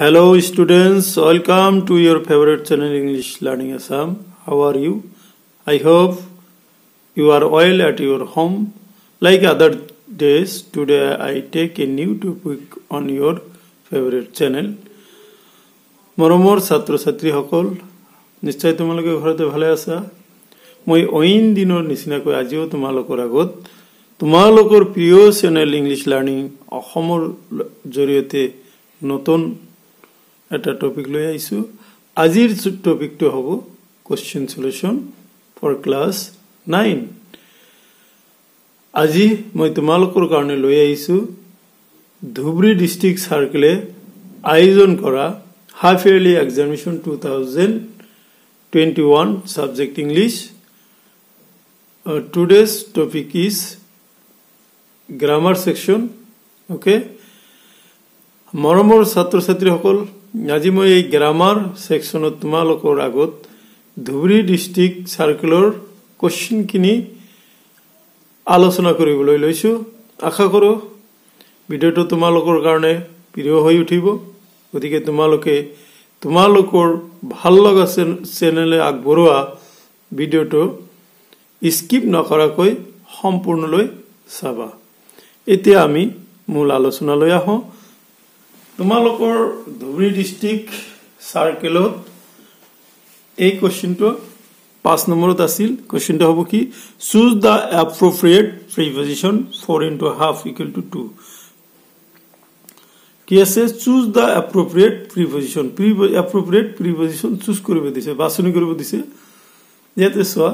Hello students, welcome to your favorite channel English Learning Assam. How are you? I hope you are well at your home. Like other days, today I take a new topic on your favorite channel. মৰমৰ ছাত্ৰ ছাত্ৰীসকল নিশ্চয় তোমালোকে ঘৰতে ভালে আছা মই অইন দিনৰ নিচিনাকৈ আজিও তোমালোকৰ আগত তোমালোকৰ প্ৰিয় চেনেল ইংলিশ লাৰ্নিং অসমৰ জৰিয়তে নতুন এটা টপিক লৈ আইছো আজিৰ টপিকটো হ'ব কোৱেশ্চন সলিউশন ফৰ ক্লাস 9 আজি মই তোমালোকৰ কাৰণে লৈ আইছো ধুবৰী ডিস্ট্ৰিক্ট সাৰ্কেলে আয়োজন কৰা half yearly examination 2021 subject English. Today's topic is grammar section. Okay. মৰমৰ ছাত্ৰ ছাত্ৰীসকল আজি মই এই গ্ৰামাৰ সেকশনত তোমালোকৰ আগত ধুবৰী ডিস্ট্ৰিক্ট সাৰ্কেলৰ কোৱেশ্চন কিনি আলোচনা কৰিবলৈ লৈছো আশা কৰো ভিডিওটো তোমালোকৰ কাৰণে প্ৰিয় হৈ উঠিব গতিকে তোমালোকৰ ভাল লগা চেনেলে আগবঢ়োৱা ভিডিওটো স্কিপ নকৰাকৈ সম্পূৰ্ণলৈ চাবা এতিয়া আমি মূল আলোচনালৈ আহো তোমালোকৰ ধুবৰী ডিস্ট্ৰিক্ট সাৰ্কেলত এই কোৱেশ্চনটো 5 নম্বৰত আছিল কোৱেশ্চনটো হ'ব কি choose the appropriate preposition 4 into half equal to 2 কি আছে choose the appropriate preposition choose কৰিব দিছে বাছনি কৰিব দিছে ইয়াতে চোৱা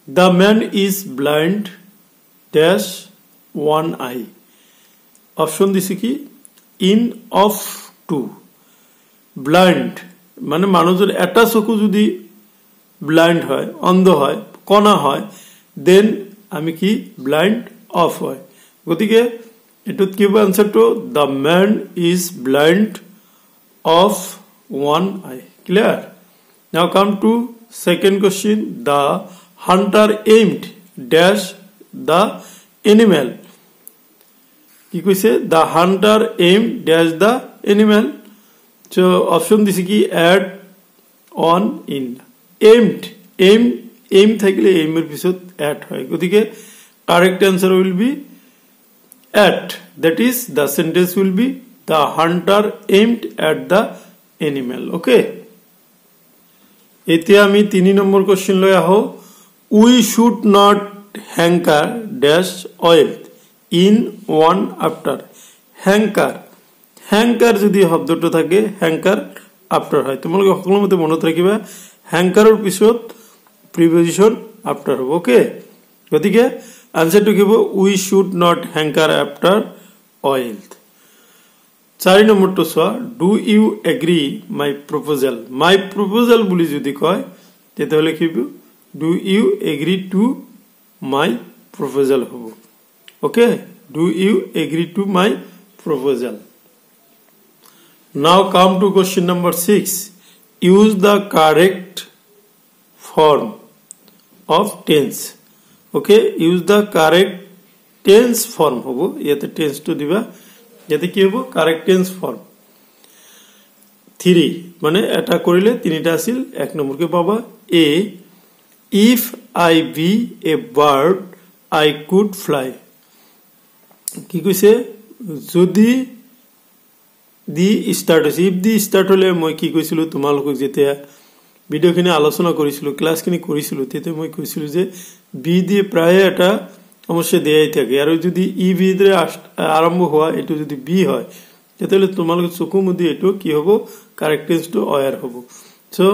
the man is blind dash one eye option দিছে কি in of two blind মানে মানুহৰ এটা চকু যদি blind হয় অন্ধ হয় কণা হয় then আমি কি blind off হয় গতিকে এটুত কি হবে answer to the man is blind of one eye clear now come to second question the hunter aimed dash the animal কি কইছে the hunter aimed dash the animal so option দিছে কি add on in aim থাকলে aim এর পিছত add হয় গতিকে correct answer will be at that is the sentence will be the hunter aimed at the animal okay এতিয়া আমি 3 নম্বর question লই আহো we should not hanker dash oil in one after hanker যদি শব্দটো থাকে hanker after হয় তোমালোকে সকলো মতে মনত ৰাখিবা hanker এর পিছত preposition after হবে okay গতিকে answer to give we should not hanker after oil 4 নম্বর তো সোয়া do you agree my proposal বলি যদি কয় তাহলে কি হবে do you agree to my proposal হবে okay do you agree to my proposal now come to question number 6 use the correct form of tense okay use the correct tense form hobo yate tense to diba yate ki hobo correct tense form 3 mane eta korile tinita asil ek number ke paba a if I be a bird I could fly ki koise jodi di start hoise if di start hole moi ki koisilu tumalok jetia video খিনি আলোচনা কৰিছিলো class খিনি কৰিছিলো তেতে মই কৈছিলো যে B দিয়ে প্রায় এটা সমস্যা দেয়াই থাকে আর যদি ই বি দিয়ে আরম্ভ হওয়া এটো যদি বি হয় তাহলে তোমালোকে চকু মুদি এটো কি হবে কারেক্ট টেন্স টু ওয়্যার হবে so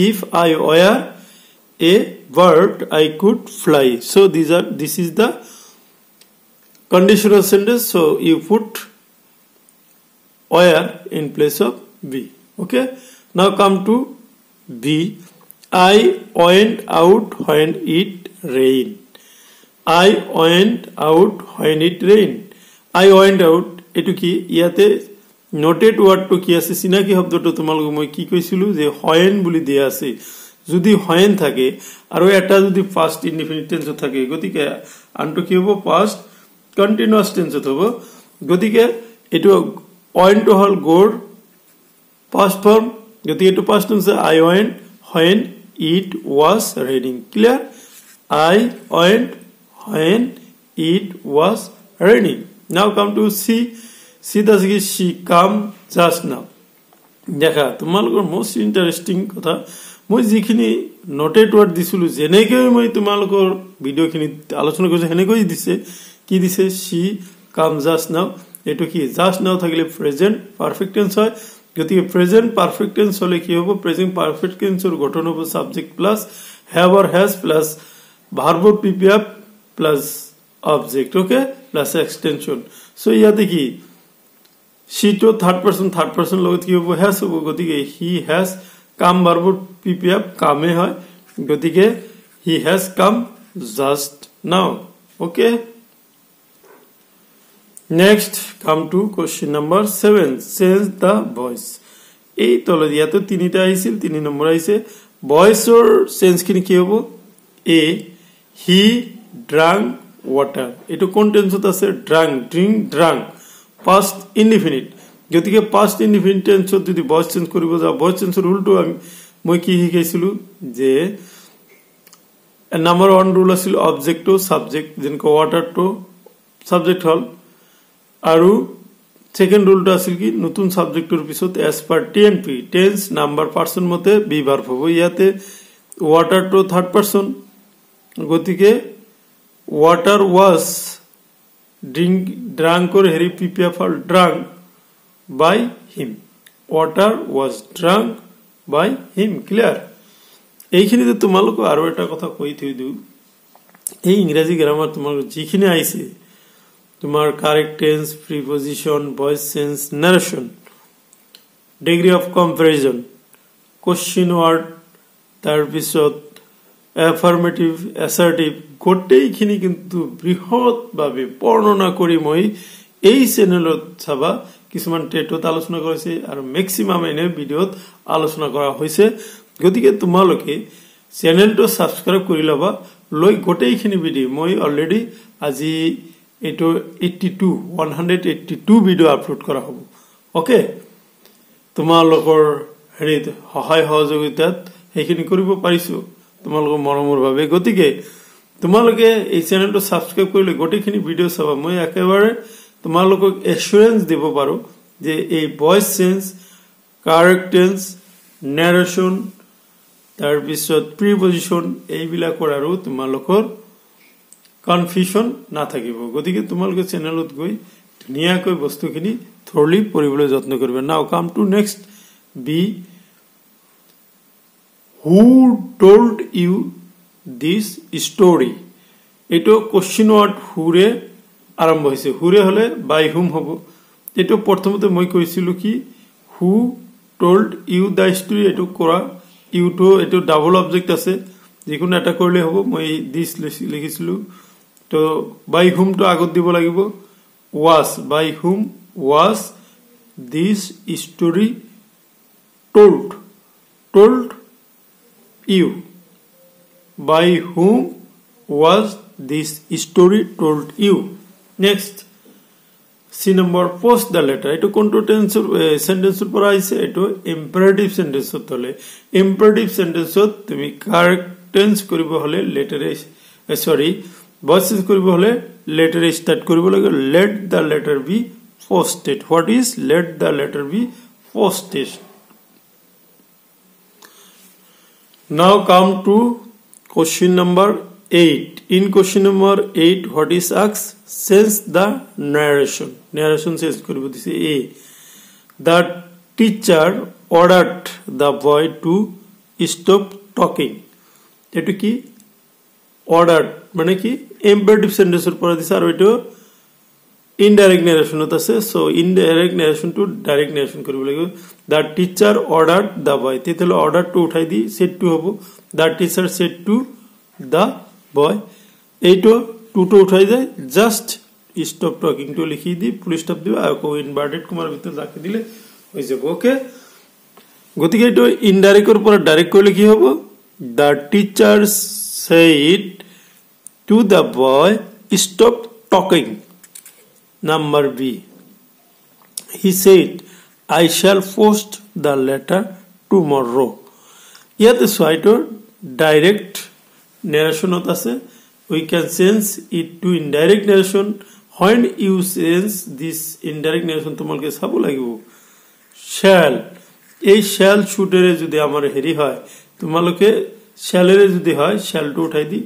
if I were a bird I could fly so this is the conditional sentence so you put were in place of be okay now come to B I went out when it rained I went out when it rained I went out etu ki yate noted word to ki ase sinaki শব্দটো তোমালোক মই কি কইছিলো যে when বুলি দিয়া আছে যদি when থাকে আৰু এটা যদি past indefinite tense থাকে গতিকে আনটো কি হ'ব past continuous tense হ'ব গতিকে এটো point হল গড় past form গতিকে এটো past tense I went when it was raining clear I went when it was raining now come to see the she come just now দেখা তোমালোকৰ most interesting কথা মই যিখিনি নোটেড ওয়াৰ্ড দিছিলো যেনেকৈ মই তোমালোকৰ ভিডিওখিনি আলোচনা কৰিছো হেনেকৈ দিছে কি দিছে she come just now এটো কি just now থাকিলে প্রেজেন্ট পারফেক্ট টেন্স হয় গতিকে প্রেজেন্ট পারফেক্ট টেন্স হলে কি হবে প্রেজেন্ট পারফেক্ট টেন্সৰ গঠন হ'ব subject plus have or has plus verb ppf plus object okay plus extension so ইয়াতে কি she to third person লগত কি হ'ব has হ'ব গতিকে he has come verb ppf come হয় গতিকে he has come just now okay next come to question number 7 change the voice এই তলে ইয়াতে তিনিটা আইছিল 3 নম্বৰ আইছে ভয়েসৰ চেঞ্জ কিনি কি হ'ব a he drank water এটো কোন টেন্সত আছে drink past indefinite গতিকে past indefinite টেন্সত যদি ভয়েস চেঞ্জ কৰিব যা ভয়েস চেঞ্জৰ উল্টো মই কি শিকাইছিলো যে নাম্বাৰ 1 ৰুল আছিল অবজেক্ট টু সাবজেক্ট যেনকে ওয়াটাৰ টু সাবজেক্ট হল আৰু সেকেন্ড ৰুলটা আছিল কি নতুন সাবজেক্টৰ পিছত as per TNP tense number person মতে বি ভার্ব হ'ব ইয়াতে ওয়াটার টু থার্ড পারসন গতিকে ওয়াটার ওয়াজ ড্রাঙ্ক or হেৰি পিপিএফ হল drunk by him water was drunk by him clear এইখিনিতে তোমালোক আৰু এটা কথা কৈ থৈ দিও এই ইংৰাজী গ্ৰামাৰ তোমালোক যিখিনি আইছে তোমার correct tense preposition voice change narration degree of comparison question word তার পিছত এফার্মেটিভ অ্যাসার্টিভ গোটেইখিনি কিন্তু বৃহৎ ভাবে বর্ণনা কৰি মই এই চ্যানেলত চাবা কিছুমান টেটত আলোচনা কৰিছে আৰু ম্যাক্সিমাম এনে ভিডিওত আলোচনা কৰা হৈছে গতিকে তোমালোকে চ্যানেলটো সাবস্ক্ৰাইব কৰি লবা লৈ গোটেইখিনি ভিডিও মই অলৰেডি আজি এটো 182 ভিডিও আপলোড কৰা হ'ব ওকে তোমালোকৰ হেৰিত সহায় সহযোগিতাত হেখিনি কৰিব পাৰিছো তোমালোকৰ মৰমৰ ভাবে গতিকে তোমালোকে এই চ্যানেলটো সাবস্ক্ৰাইব কৰিলে গোটেইখিনি ভিডিও চাবা মই একেবাৰে তোমালোকক এসুৰেন্স দিব পাৰো যে এই ভয়েস চেঞ্জ কাৰেক্ট টেন্স নাৰেশন তাৰ পিছত প্ৰিপজিশন এইবিলাকৰ আৰু তোমালোকৰ কনফিউশন না থাকিব গতিকে তোমালোকে চ্যানেলত গৈ ধুনিয়াকৈ বস্তুখিনি থৰলি পঢ়িবলৈ যত্ন কৰিবা now come to next B who told you this story এটো কোশ্চেন ওয়াৰ্ড হুৰে আৰম্ভ হৈছে হুৰে হলে বাই হুম হ'ব এটো প্ৰথমতে মই কৈছিলো কি হু টোল্ড ইউ দা স্টোৰি এটো কৰা ইউ তো এটো ডাবল অবজেক্ট আছে যিকোনো এটা কৰিলে হ'ব মই দিস লিখিছিলো তো বাই হুম তো আগত দিব লাগিব was by whom was this story told you by whom was this story told you next C number post the letter eto konto tense sentence por aise eto imperative sentence hole imperative sentence tumi correct tense koribo hole letter sorry voice koribo hole letter start koribo lage let the letter be posted what is let the letter be posted now come to question number 8 in question number 8 what is asked sense the narration says koribo dise a the teacher ordered the boy to stop talking eto ki ordered মানে কি imperative sentence এর পরে দিছে আর ওইটো indirect narration আছে so indirect narration to direct narration করিব লাগিব the teacher ordered the boy তেতলে order to উঠাই দি said to হবো the teacher said to the boy এইটো to উঠাই যায় just stop talking to লিখি দি ফুল স্টপ দিব আর কো ইনভার্টেড কমার ভিতর রাখি দিলে হই যাব ওকে গতিকে এইটো ইনডাইরেক্ট এর পরে ডাইরেক্ট করলে কি হবে the teacher said to the boy stop talking number B he said I shall post the letter tomorrow. ইয়াতে সোয়াইটো ডাইরেক্ট narrationত আছে. We can change it to indirect narration. When you change this indirect narration তোমালকে চাব লাগিব. shall এই shall should এর যদি আমার হেরি হয় তোমালকে shall এর যদি হয় shall to উঠাই দি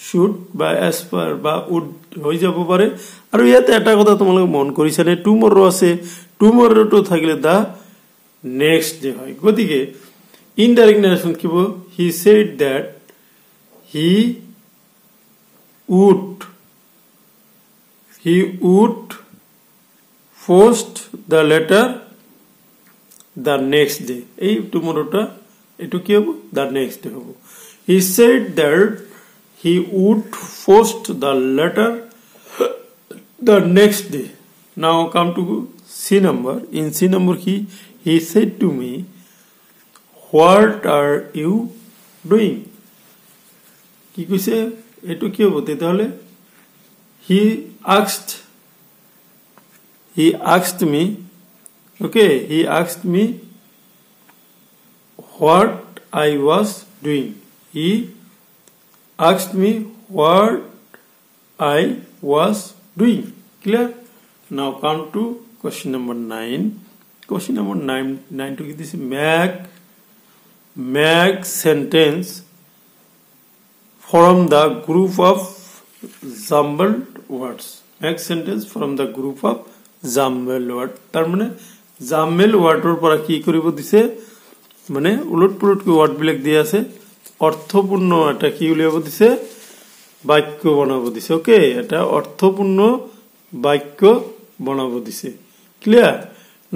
should বা as per বা would হই যাব পারে. আর ইয়াতে একটা কথা তোমালকে মন করিছানে tomorrow আছে. tomorrow to থাকলে দা next day হয়. গতিকে indirect narration কিব he said that he would post the letter the next day. এই tomorrow টা এটু কি হবে the next day হবে. He said that he would post the letter the next day. Now come to C number. In C number he said to me, what are you doing? কি কইছে এটু কি হবে তাহলে he asked me what I was doing. He asked me what I was doing. Clear? Now come to question number 9. Question number 9 to this make sentence from the group of jumbled words. Make sentence from the group of jumbled word. তার মানে jumbled wordৰ পৰা কি কৰিব দিছে মানে উলট-পুলট word বিলাক দিয়া আছে অর্থপূর্ণ এটা কি উলিয়াব দিছে বাক্য বনাব দিছে. ওকে এটা অর্থপূর্ণ বাক্য বনাব দিছে. ক্লিয়ার?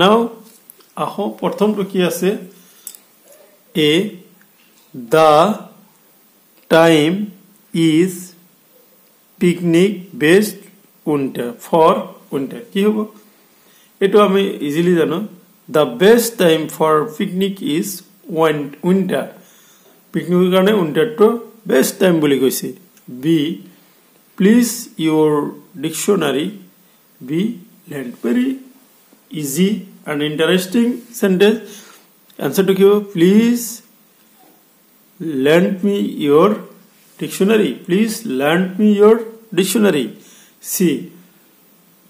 নাও আহো প্রথমটো কি আছে এ the time is picnic based winter for winter. কি হবো এটো আমি ইজিলি জানো the best time for picnic is winter. পিকনিকৰ কাৰণে winter to best time বুলি কৈছে. B please your dictionary be lent. Very easy and interesting sentence. Answer to কি please lend me your dictionary. Please lend me your dictionary. C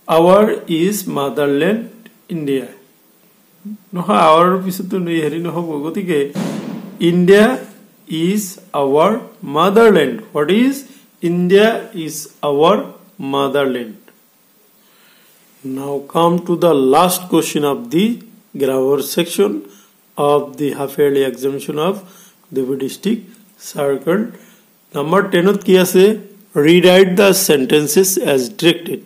our is motherland India. নহয় our পিছতো হেৰি নহব গতিকে India is our motherland. What is India is our motherland. Now come to the last question of the grammar section of the half yearly examination of the district circle. Number 10 কি আছে rewrite the sentences as directed.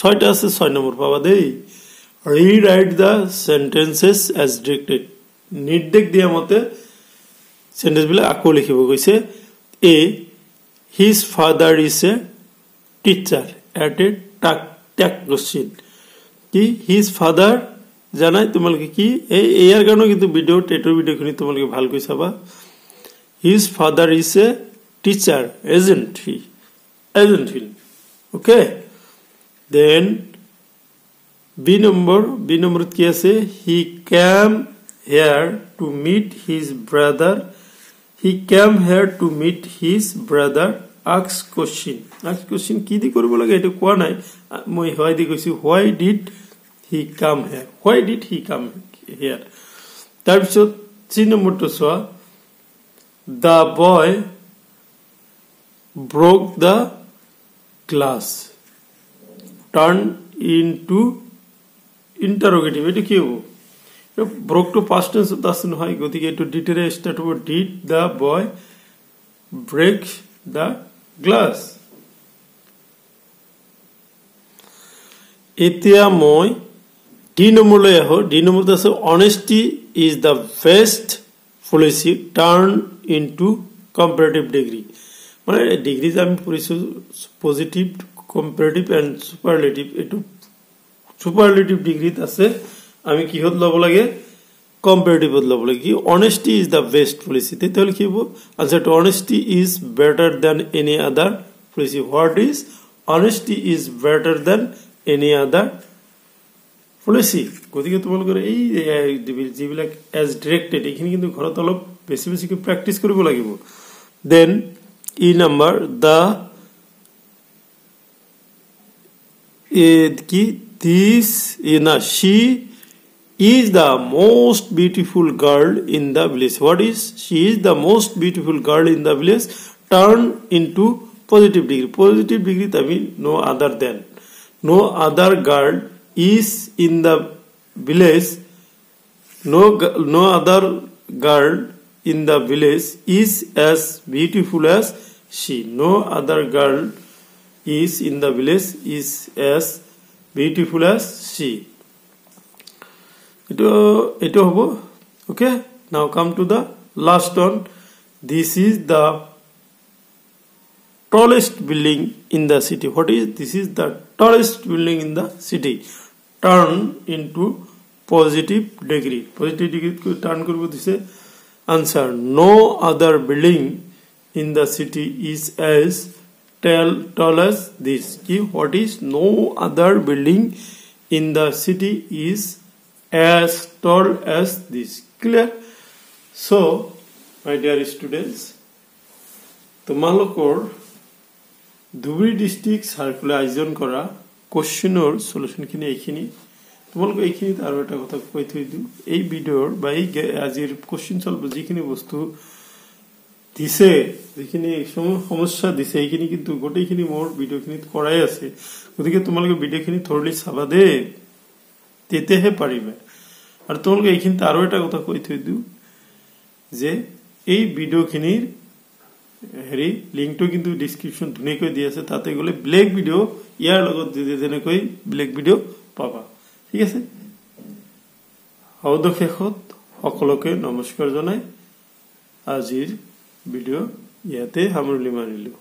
6টা আছে 6 নম্বর পাবা দেই. Rewrite the sentences as directed. নির্দেশ দিয়া মতে sentence বিলাক আকৌ লিখিব কৈছে. A his father is a teacher at a tech question. কি his father জানাই তোমালকে কি এই ইয়াৰ কাৰণে কিন্তু ভিডিও টেটৰ ভিডিওখিনি তোমালকে ভালকৈ চাবা. His father is a teacher, isn't he? Okay. Then B number কি আছে he came here to meet his brother. Ask question কি দি কৰিব লাগে এটা কোৱা নাই মই হয় দি কৈছি why did he come here. তাৰপিছত C নম্বৰটো চোৱা the boy broke the glass. Turn into interrogative. এটা কি হ'ব broke to past tense আছে নহয় গতিকে এটো did এর স্টার্ট হ'ব did the boy break the glass. এতিয়া মই D নম্বৰলৈ আহো. D নম্বৰত আছে honesty is the best policy turn into comparative degree. মানে ডিগ্ৰী যে আমি পঢ়িছো পজিটিভ কম্পাৰেটিভ এন্ড সুপাৰলেটিভ এটো সুপাৰলেটিভ ডিগ্ৰীত আছে আমি কিহত লব লাগে কম্পাৰেটিভত লব লাগে. কি honesty is the best policy. তেতিয়াহলে কি হ'ব answer to honesty is better than any other policy. What is honesty is better than any other policy গতিকে তোমালোকৰ এই যিবিলাক এজ ডিৰেক্টেড এইখিনি কিন্তু ঘৰত অলপ বেছি বেছিকৈ প্ৰেক্টিচ কৰিব লাগিব দেন ই নাম্বাৰ দা কি দিস না she is the most beautiful girl in the village. What is she is the most beautiful girl in the village turn into positive degree. Positive degree I mean no other than. No other girl is in the village. No other girl in the village is as beautiful as she. No other girl is in the village is as beautiful as she. Ito hobo. Okay. Now come to the last one. This is the tallest building in the city. What is this? Is the tallest building in the city. Turn into positive degree. Positive degree ko turn korbo dise. Answer: no other building in the city is as tall as this. What is no other building in the city is as tall as this. Clear? So, my dear students, তোমালোকৰ Dhubri district সাৰ্কুলাৰ আয়োজন কৰা কোশ্চেনৰ solution খিনি এইখিনি তোমালোক এইখিনিত আৰু এটা কথা কৈ থৈ দিও এই ভিডিওৰ বা এই আজিৰ কোশ্চেন সলভ যিখিনি বস্তু দিছে যিখিনি সমস্যা দিছে এইখিনি কিন্তু গোটেইখিনি মোৰ ভিডিওখিনিত কৰাই আছে গতিকে তোমালোকে ভিডিওখিনি থৰলি চাবা দে তেতেহে পাৰিবা আৰু তোমালোকে এইখিনিত আৰু এটা কথা কৈ থৈ দিও যে এই ভিডিওখিনিৰ হেৰি লিংকটো কিন্তু ডেসক্ৰিপচন ধুনীয়াকৈ দি আছে তাতে গলে ব্লেক ভিডিও ইয়াৰ লগত যেনেকৈ ব্লেক ভিডিও পাবা ঠিক আছে অৱশেষত সকলোকে নমস্কাৰ জনাই আজিৰ ভিডিও ইয়াতে সামৰণি মাৰিলো